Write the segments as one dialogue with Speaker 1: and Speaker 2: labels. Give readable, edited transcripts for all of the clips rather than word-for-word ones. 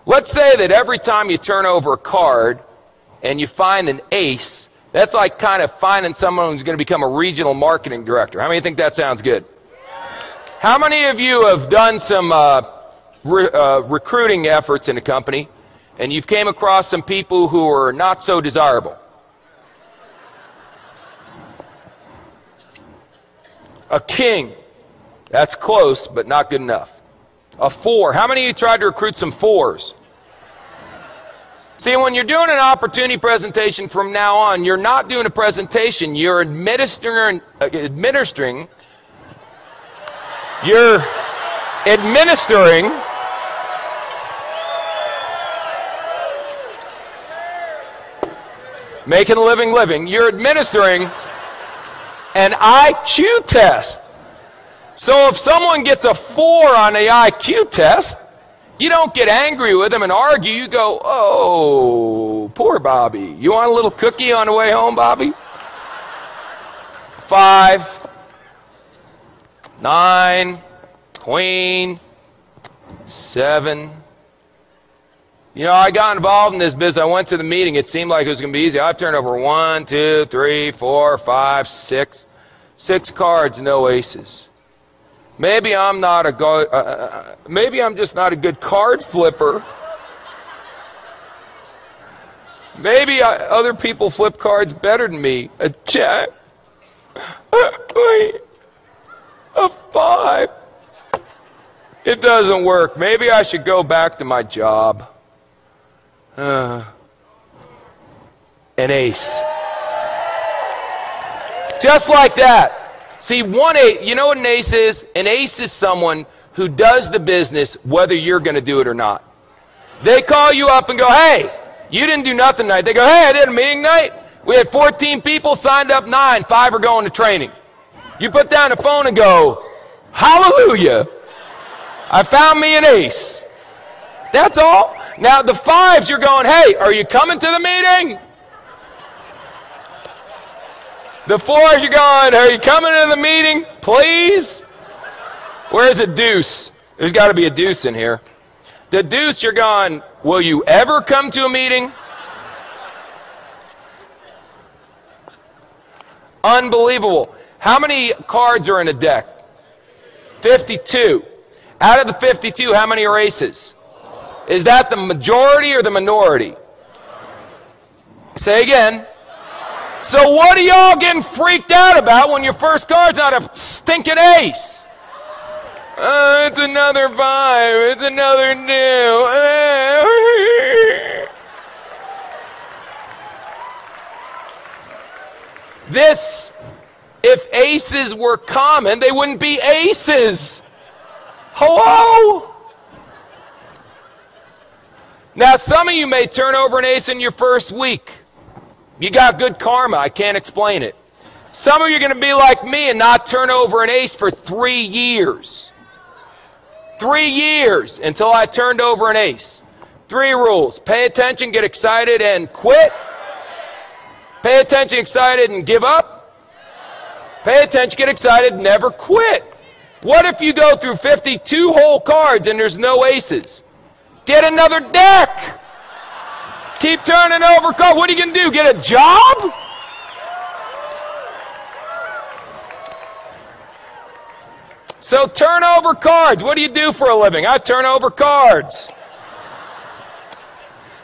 Speaker 1: Let's say that every time you turn over a card and you find an ace, that's like kind of finding someone who's going to become a regional marketing director. How many think that sounds good? How many of you have done some recruiting efforts in a company and you've came across some people who are not so desirable? A king. That's close, but not good enough. A 4. How many of you tried to recruit some 4s? See, when you're doing an opportunity presentation from now on, you're not doing a presentation, you're administering making a living, you're administering an IQ test. So if someone gets a 4 on the IQ test, you don't get angry with them and argue. You go, oh, poor Bobby. You want a little cookie on the way home, Bobby? 5, 9, queen, 7. You know, I got involved in this business. I went to the meeting. It seemed like it was going to be easy. I've turned over 1, 2, 3, 4, 5, 6. 6 cards, no aces. Maybe I'm not a maybe I'm just not a good card flipper. Maybe other people flip cards better than me. A jack, a 5. It doesn't work. Maybe I should go back to my job. An ace. Just like that. See, 1 8, you know what an ace is? An ace is someone who does the business whether you're going to do it or not. They call you up and go, hey, you didn't do nothing tonight. They go, hey, I did a meeting night. We had 14 people, signed up 9, 5 are going to training. You put down the phone and go, hallelujah, I found me an ace. That's all. Now the 5s, you're going, hey, are you coming to the meeting? The 4s, you're going, are you coming to the meeting, please? Where's a deuce? There's got to be a deuce in here. The deuce, you're going, will you ever come to a meeting? Unbelievable. How many cards are in a deck? 52. Out of the 52, how many are aces? Is that the majority or the minority? Say again. So what are y'all getting freaked out about when your first card's not a stinking ace? It's another 5. It's another 2. This, if aces were common, they wouldn't be aces. Hello? Now, some of you may turn over an ace in your first week. You got good karma. I can't explain it. Some of you are going to be like me and not turn over an ace for 3 years. 3 years until I turned over an ace. 3 rules. Pay attention, get excited, and quit. Pay attention, excited, and give up. Pay attention, get excited, never quit. What if you go through 52 whole cards and there's no aces? Get another deck. Keep turning over cards. What are you going to do? Get a job? So turn over cards. What do you do for a living? I turn over cards.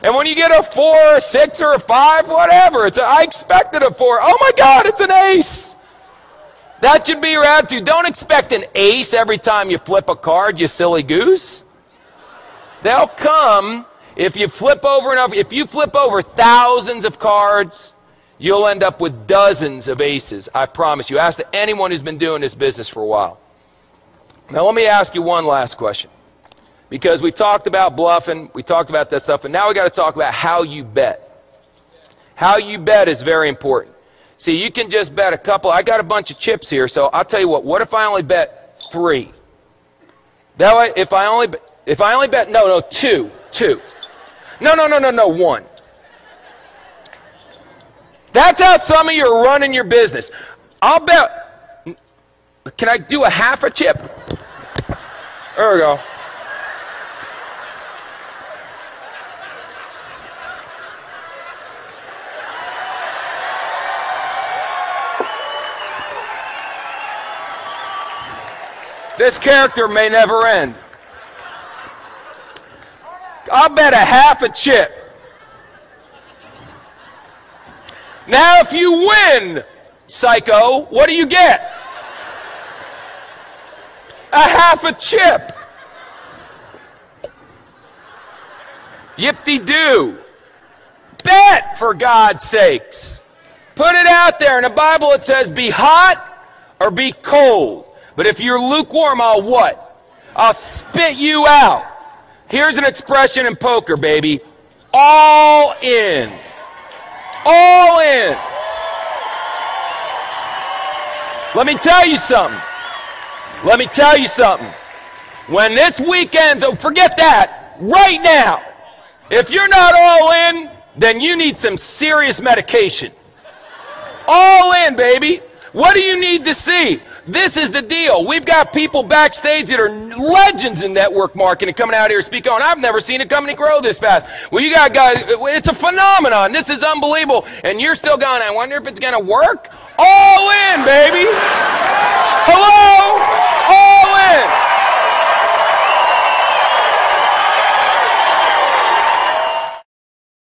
Speaker 1: And when you get a 4, a 6, or a 5, whatever, I expected a 4. Oh my God, it's an ace. That should be your attitude. Don't expect an ace every time you flip a card, you silly goose. They'll come. If you flip over enough, if you flip over thousands of cards, you'll end up with dozens of aces. I promise you. Ask anyone who's been doing this business for a while. Now let me ask you one last question. Because we talked about bluffing, we talked about that stuff, and now we got to talk about how you bet. How you bet is very important. See, you can just bet a couple. I got a bunch of chips here, so I'll tell you what if I only bet 3? That way, if I only bet, no, 2. No, 1. That's how some of you are running your business. I'll bet, can I do a half a chip? There we go. This character may never end. I'll bet a half a chip. Now, if you win, psycho, what do you get? A half a chip. Yip-de-doo. Bet, for God's sakes. Put it out there. In the Bible it says, be hot or be cold. But if you're lukewarm, I'll what? I'll spit you out. Here's an expression in poker, baby. All in. All in. Let me tell you something. Let me tell you something. When this weekend's over, forget that. Right now. If you're not all in, then you need some serious medication. All in, baby. What do you need to see? This is the deal. We've got people backstage that are legends in network marketing coming out here speaking on. I've never seen a company grow this fast. Well, you got guys, it's a phenomenon. This is unbelievable. And you're still going, I wonder if it's going to work? All in, baby.